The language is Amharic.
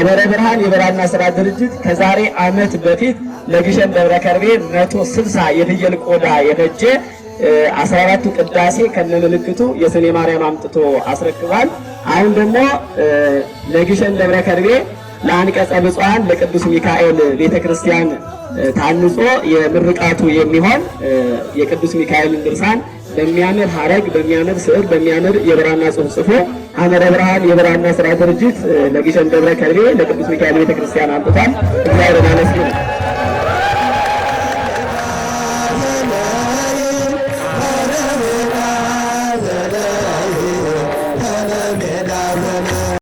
ሐመረ ብርሃን የብራና ስራ ድርጅት ከዛሬ ዓመት በፊት ለግሸን ደብረ ከርቤ 160 የፍየል ቆዳ የፈጀ 14ቱ ቅዳሴ ከነምልክቱ የስኔ ማርያም አምጥቶ አስረክቧል። አሁን ደግሞ ለግሸን ደብረ ከርቤ ለአንቀጸ ብፁዓን ለቅዱስ ሚካኤል ቤተክርስቲያን ታንጾ የምርቃቱ የሚሆን የቅዱስ ሚካኤልን ድርሳን በሚያምር ሐረግ በሚያምር ስዕል በሚያምር የብራና ጽሑፍ ጽፎ ሐመረ ብርሃን የብራና ስራ ድርጅት ለግሸን ደብረ ከርቤ ለቅዱስ ሚካኤል ቤተክርስቲያን አምጥቷል። እግዚአብሔር ይመስገን።